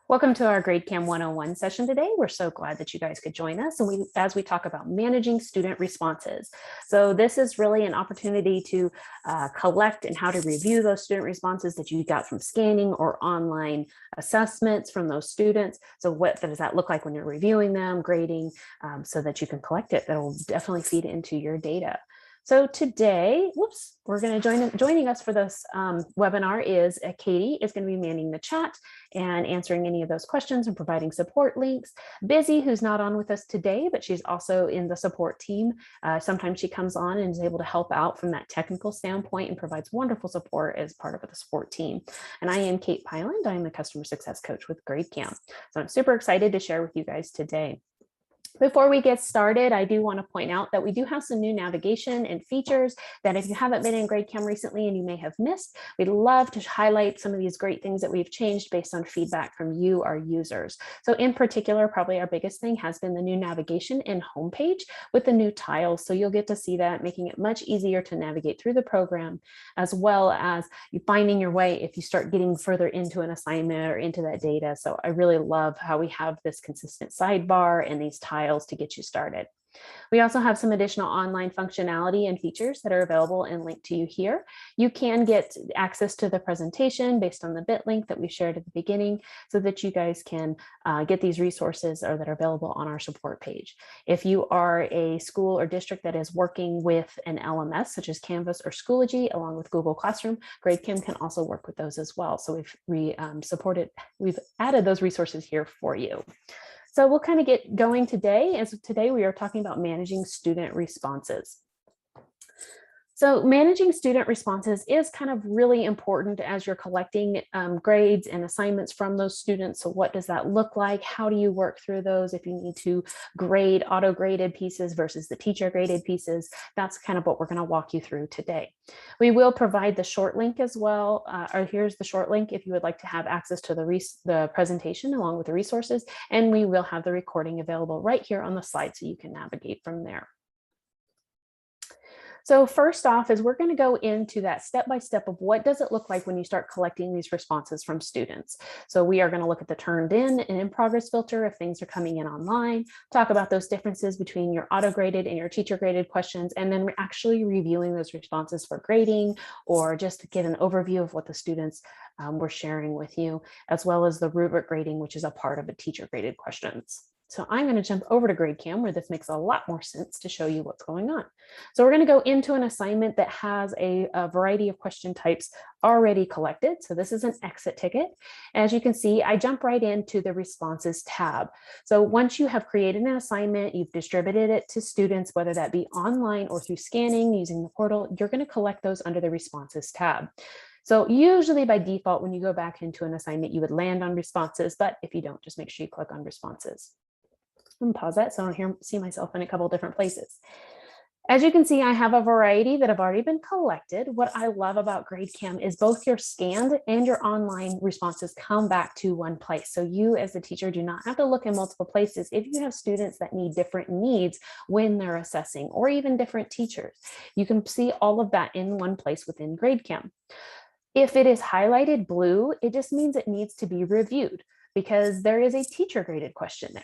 Welcome to our GradeCam 101 session today. We're so glad that you guys could join us as we talk about managing student responses. So this is really an opportunity to collect and how to review those student responses that you got from scanning or online assessments from those students. So what does that look like when you're reviewing them, grading, so that you can collect it? That will definitely feed into your data. So today, we're going to joining us for this webinar is Katie is going to be manning the chat and answering any of those questions and providing support links. Busy, who's not on with us today, but she's also in the support team. Sometimes she comes on and is able to help out from that technical standpoint and provides wonderful support as part of the support team. And I am Kate Pyland. I'm the customer success coach with GradeCam. So I'm super excited to share with you guys today. Before we get started, I do want to point out that we do have some new navigation and features that if you haven't been in GradeCam recently and you may have missed, we'd love to highlight some of these great things that we've changed based on feedback from you, our users. So in particular, probably our biggest thing has been the new navigation and homepage with the new tiles. So you'll get to see that, making it much easier to navigate through the program, as well as you finding your way if you start getting further into an assignment or into that data. So I really love how we have this consistent sidebar and these tiles to get you started. We also have some additional online functionality and features that are available and linked to you here. You can get access to the presentation based on the bit link that we shared at the beginning so that you guys can get these resources that are available on our support page. If you are a school or district that is working with an LMS such as Canvas or Schoology along with Google Classroom, GradeCam can also work with those as well. So we've added those resources here for you. So we'll kind of get going today. As today we are talking about managing student responses. So managing student responses is kind of really important as you're collecting grades and assignments from those students. So what does that look like? How do you work through those if you need to grade auto-graded pieces versus the teacher-graded pieces? That's kind of what we're going to walk you through today. We will provide the short link as well, or here's the short link if you would like to have access to the presentation along with the resources, and we will have the recording available right here on the slide so you can navigate from there. So first off is we're going to go into that step-by-step of what does it look like when you start collecting these responses from students. So we are going to look at the turned in and in progress filter if things are coming in online, talk about those differences between your auto-graded and your teacher-graded questions, and then we're actually reviewing those responses for grading or just to get an overview of what the students were sharing with you, as well as the rubric grading, which is a part of a teacher-graded questions. So I'm going to jump over to GradeCam where this makes a lot more sense to show you what's going on. So we're going to go into an assignment that has a variety of question types already collected. So this is an exit ticket. As you can see, I jump right into the responses tab. So once you have created an assignment, you've distributed it to students, whether that be online or through scanning using the portal, you're going to collect those under the responses tab. So usually by default, when you go back into an assignment, you would land on responses, but if you don't, just make sure you click on responses. And pause that so I don't see myself in a couple different places. As you can see, I have a variety that have already been collected. What I love about GradeCam is both your scanned and your online responses come back to one place. So you as a teacher do not have to look in multiple places if you have students that need different needs when they're assessing, or even different teachers. You can see all of that in one place within GradeCam. If it is highlighted blue, it just means it needs to be reviewed because there is a teacher graded question there.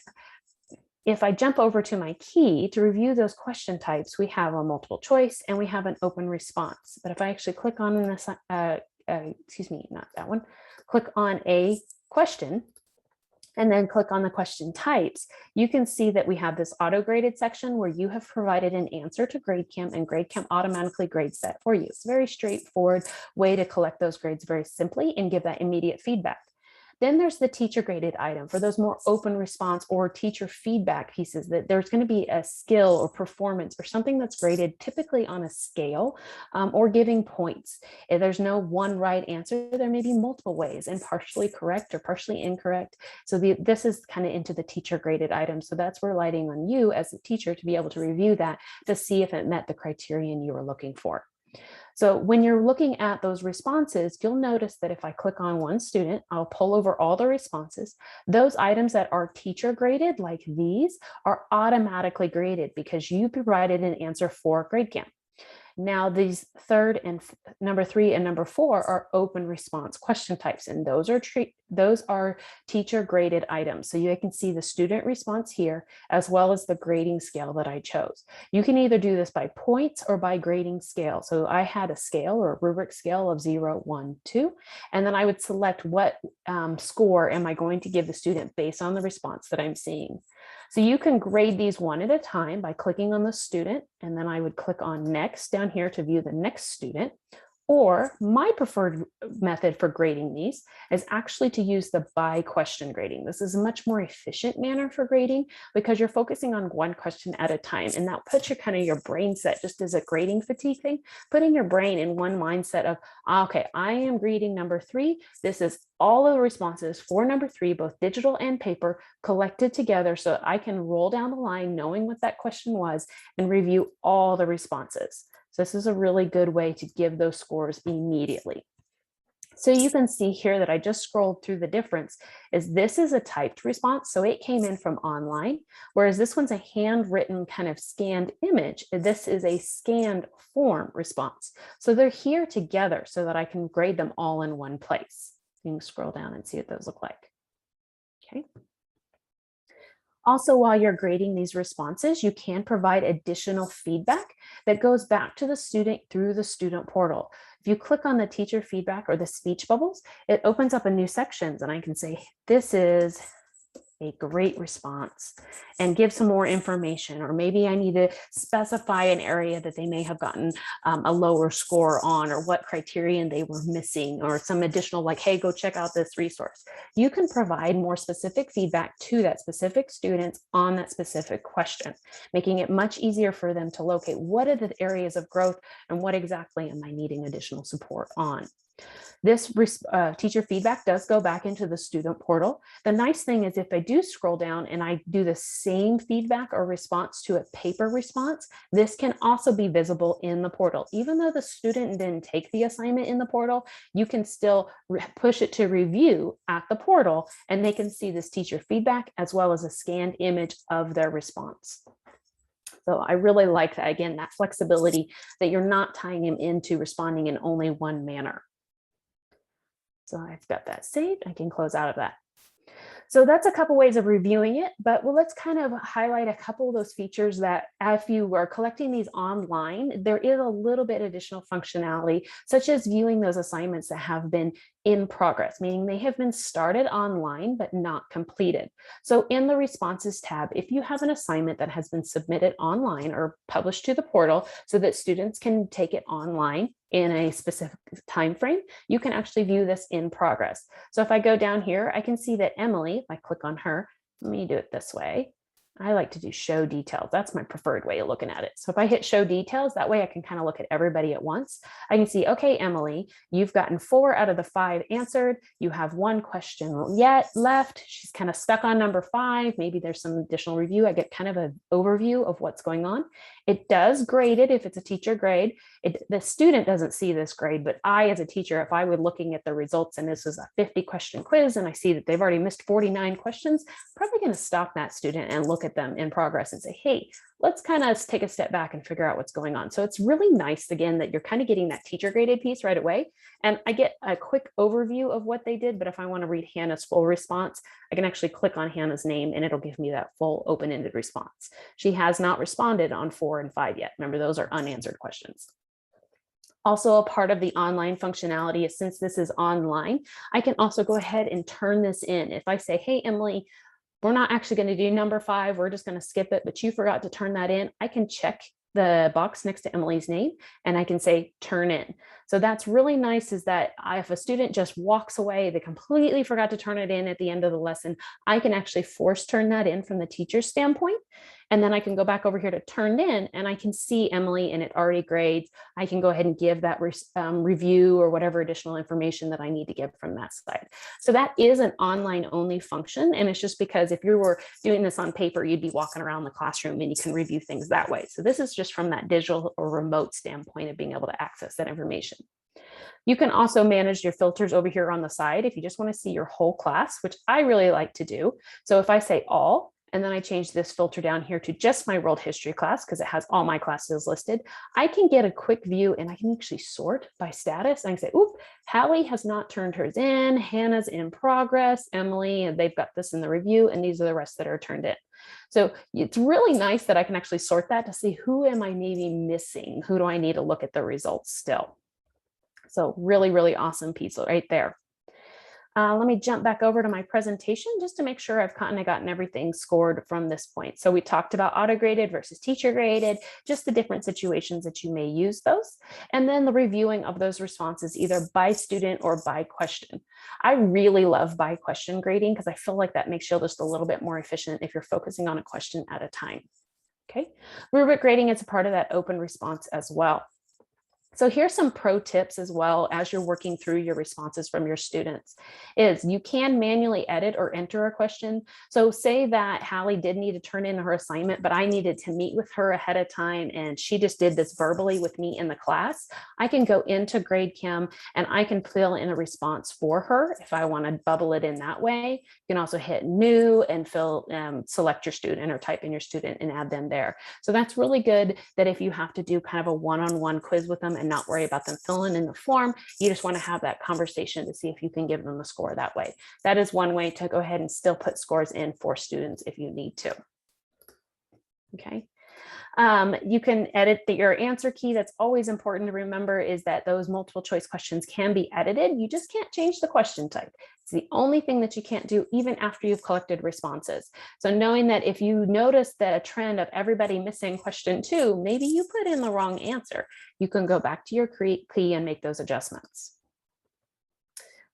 If I jump over to my key to review those question types, we have a multiple choice and we have an open response. But if I actually click on this, not that one, click on a question and then click on the question types, you can see that we have this auto-graded section where you have provided an answer to GradeCam and GradeCam automatically grades that for you. It's a very straightforward way to collect those grades very simply and give that immediate feedback. Then there's the teacher graded item for those more open response or teacher feedback pieces that there's going to be a skill or performance or something that's graded typically on a scale or giving points. If there's no one right answer, there may be multiple ways and partially correct or partially incorrect. So this is kind of into the teacher graded item. So that's relying on you as a teacher to be able to review that to see if it met the criterion you were looking for. So when you're looking at those responses, you'll notice that if I click on one student, I'll pull over all the responses. Those items that are teacher graded, like these, are automatically graded because you provided an answer for GradeCam. Now these number 3 and number 4 are open response question types, and those are teacher graded items. So you can see the student response here, as well as the grading scale that I chose. You can either do this by points or by grading scale. So I had a scale or a rubric scale of 0, 1, 2, and then I would select what score am I going to give the student based on the response that I'm seeing. So you can grade these one at a time by clicking on the student, and then I would click on next down here to view the next student. Or my preferred method for grading these is actually to use the by question grading. This is a much more efficient manner for grading because you're focusing on one question at a time, and that puts your brain set, just as a grading fatigue thing, putting your brain in one mindset of, okay, I am grading number 3. This is all of the responses for number 3, both digital and paper, collected together so I can roll down the line knowing what that question was and review all the responses. So this is a really good way to give those scores immediately. So you can see here that I just scrolled through the difference is this is a typed response. So it came in from online, whereas this one's a handwritten kind of scanned image. This is a scanned form response. So they're here together so that I can grade them all in one place. You can scroll down and see what those look like. Okay. Also, while you're grading these responses, you can provide additional feedback that goes back to the student through the student portal. If you click on the teacher feedback or the speech bubbles, it opens up a new section, and I can say, this is a great response, and give some more information. Or maybe I need to specify an area that they may have gotten a lower score on, or what criterion they were missing, or some additional, like, hey, go check out this resource. You can provide more specific feedback to that specific student on that specific question, making it much easier for them to locate what are the areas of growth and what exactly am I needing additional support on. This teacher feedback does go back into the student portal. The nice thing is if I do scroll down and I do the same feedback or response to a paper response, this can also be visible in the portal. Even though the student didn't take the assignment in the portal, you can still push it to review at the portal, and they can see this teacher feedback as well as a scanned image of their response. So I really like that, again, that flexibility that you're not tying them into responding in only one manner. So I've got that saved. I can close out of that. So that's a couple ways of reviewing it, but let's kind of highlight a couple of those features that if you are collecting these online, there is a little bit additional functionality, such as viewing those assignments that have been in progress, meaning they have been started online but not completed. So in the responses tab, if you have an assignment that has been submitted online or published to the portal so that students can take it online in a specific time frame, you can actually view this in progress. So if I go down here, I can see that Emily, if I click on her, let me do it this way. I like to do show details. That's my preferred way of looking at it. So if I hit show details, that way I can kind of look at everybody at once. I can see, okay, Emily, you've gotten 4 out of the 5 answered. You have 1 question yet left. She's kind of stuck on number 5. Maybe there's some additional review. I get kind of an overview of what's going on. It does grade it if it's a teacher grade. The student doesn't see this grade, but I, as a teacher, if I were looking at the results and this is a 50 question quiz and I see that they've already missed 49 questions, I'm probably going to stop that student and look at them in progress and say, hey, let's kind of take a step back and figure out what's going on. So it's really nice, again, that you're kind of getting that teacher graded piece right away. And I get a quick overview of what they did, but if I want to read Hannah's full response, I can actually click on Hannah's name and it'll give me that full open-ended response. She has not responded on 4 and 5 yet. Remember, those are unanswered questions. Also, a part of the online functionality is, since this is online, I can also go ahead and turn this in. If I say, hey, Emily, we're not actually going to do number 5, we're just going to skip it, but you forgot to turn that in, I can check the box next to Emily's name and I can say turn in. So that's really nice, is that if a student just walks away, they completely forgot to turn it in at the end of the lesson, I can actually force turn that in from the teacher's standpoint. And then I can go back over here to turn in and I can see Emily and it already grades. I can go ahead and give that review or whatever additional information that I need to give from that side. So that is an online only function. And it's just because if you were doing this on paper, you'd be walking around the classroom and you can review things that way. So this is just from that digital or remote standpoint of being able to access that information. You can also manage your filters over here on the side if you just want to see your whole class, which I really like to do. So if I say all, and then I change this filter down here to just my world history class because it has all my classes listed, I can get a quick view and I can actually sort by status. I can say, oop, Hallie has not turned hers in, Hannah's in progress, Emily, and they've got this in the review, and these are the rest that are turned in. So it's really nice that I can actually sort that to see who am I maybe missing? Who do I need to look at the results still? So really, really awesome piece right there. Let me jump back over to my presentation just to make sure I've kind of gotten everything scored from this point. So we talked about auto-graded versus teacher-graded, just the different situations that you may use those, and then the reviewing of those responses either by student or by question. I really love by question grading because I feel like that makes you just a little bit more efficient if you're focusing on a question at a time. Okay, rubric grading is a part of that open response as well. So here's some pro tips as well as you're working through your responses from your students is you can manually edit or enter a question. So say that Hallie did need to turn in her assignment, but I needed to meet with her ahead of time and she just did this verbally with me in the class. I can go into GradeCam and I can fill in a response for her if I want to bubble it in that way. You can also hit new and select your student or type in your student and add them there. So that's really good that if you have to do kind of a one-on-one quiz with them and not worry about them filling in the form, you just want to have that conversation to see if you can give them a score that way. That is one way to go ahead and still put scores in for students if you need to. Okay. You can edit your answer key. That's always important to remember is that those multiple choice questions can be edited. You just can't change the question type. It's the only thing that you can't do even after you've collected responses. So knowing that if you notice that a trend of everybody missing question 2, maybe you put in the wrong answer, you can go back to your key and make those adjustments.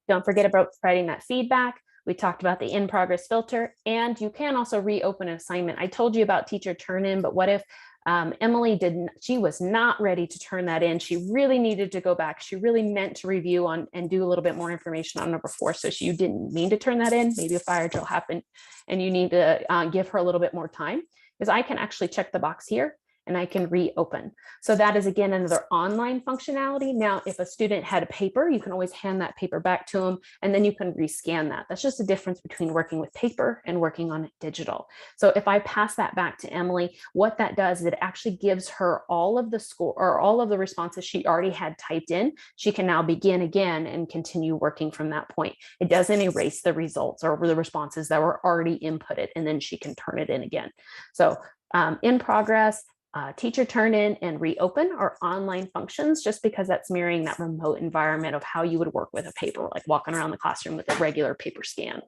Don't forget about providing that feedback. We talked about the in progress filter, and you can also reopen an assignment. I told you about teacher turn in, but what if Emily she was not ready to turn that in. She really needed to go back. She really meant to review on and do a little bit more information on number 4. So you didn't mean to turn that in. Maybe a fire drill happened and you need to give her a little bit more time, because I can actually check the box here and I can reopen. So that is again another online functionality. Now, if a student had a paper, you can always hand that paper back to them and then you can rescan that. That's just the difference between working with paper and working on digital. So if I pass that back to Emily, what that does is it actually gives her all of the score or all of the responses she already had typed in. She can now begin again and continue working from that point. It doesn't erase the results or the responses that were already inputted, and then she can turn it in again. So in progress, teacher turn in and reopen are online functions, just because that's mirroring that remote environment of how you would work with a paper, like walking around the classroom with a regular paper scan.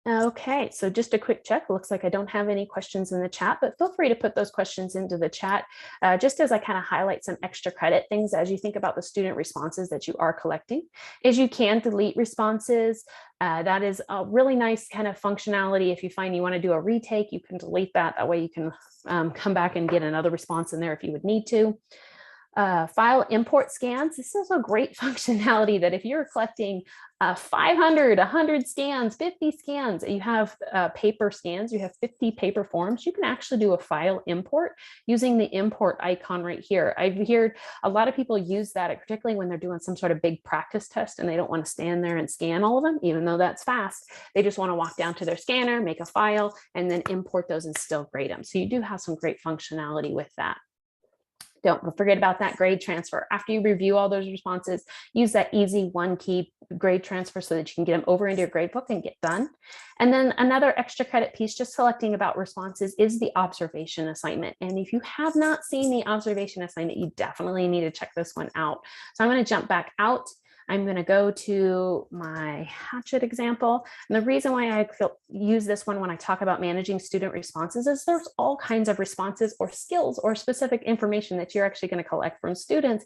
Okay, so just a quick check. Looks like I don't have any questions in the chat, but feel free to put those questions into the chat just as I kind of highlight some extra credit things as you think about the student responses that you are collecting. Is you can delete responses. That is a really nice kind of functionality. If you find you want to do a retake, you can delete that. That way you can come back and get another response in there if you would need to. File import scans. This is a great functionality that if you're collecting 500, 100 scans, 50 scans, you have paper scans, you have 50 paper forms, you can actually do a file import using the import icon right here. I've heard a lot of people use that, particularly when they're doing some sort of big practice test and they don't want to stand there and scan all of them, even though that's fast. They just want to walk down to their scanner, make a file, and then import those and still grade them. So you do have some great functionality with that. Don't forget about that grade transfer. After you review all those responses, use that easy one key grade transfer so that you can get them over into your gradebook and get done. And then another extra credit piece, just selecting about responses, is the observation assignment. And if you have not seen the observation assignment, you definitely need to check this one out. So I'm going to jump back out. I'm going to go to my hatchet example. And the reason why I use this one when I talk about managing student responses is there's all kinds of responses or skills or specific information that you're actually going to collect from students.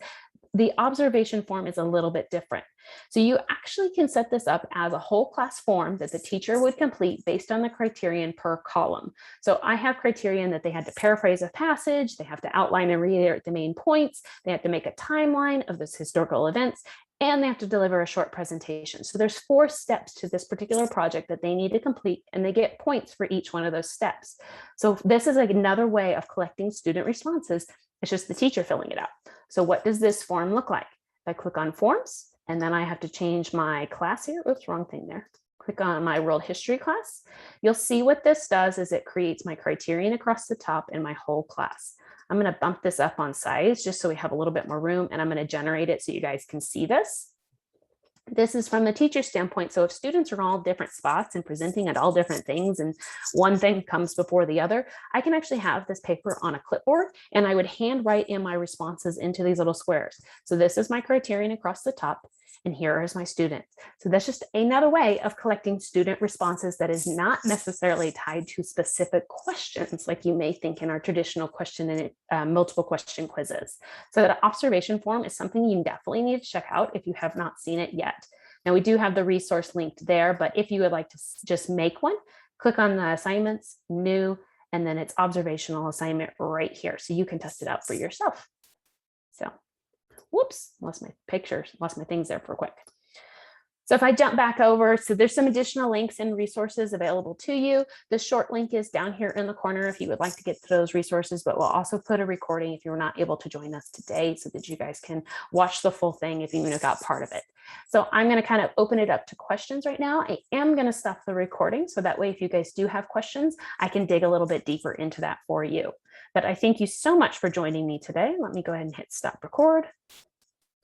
The observation form is a little bit different. So you actually can set this up as a whole class form that the teacher would complete based on the criterion per column. So I have criterion that they had to paraphrase a passage, they have to outline and reiterate the main points, they have to make a timeline of this historical events, and they have to deliver a short presentation. So there's 4 steps to this particular project that they need to complete, and they get points for each one of those steps. So this is like another way of collecting student responses. It's just the teacher filling it out. So what does this form look like? If I click on forms, and then I have to change my class here. Oops, wrong thing there. click on my world history class, you'll see what this does is it creates my criterion across the top in my whole class. I'm going to bump this up on size just so we have a little bit more room, and I'm going to generate it so you guys can see this. This is from the teacher standpoint. So if students are all different spots and presenting at all different things and one thing comes before the other, I can actually have this paper on a clipboard and I would handwrite in my responses into these little squares. So this is my criterion across the top and here is my student. So that's just another way of collecting student responses that is not necessarily tied to specific questions like you may think in our traditional question and multiple question quizzes. So that observation form is something you definitely need to check out if you have not seen it yet. Now we do have the resource linked there, but if you would like to just make one, click on the assignments, new, and then it's observational assignment right here. So you can test it out for yourself. So, whoops, lost my pictures, lost my things there for quick. So if I jump back over, so there's some additional links and resources available to you. The short link is down here in the corner if you would like to get to those resources, but we'll also put a recording if you're not able to join us today so that you guys can watch the full thing if you even got part of it. So I'm going to kind of open it up to questions right now. I am going to stop the recording so that way if you guys do have questions, I can dig a little bit deeper into that for you. But I thank you so much for joining me today. Let me go ahead and hit stop record.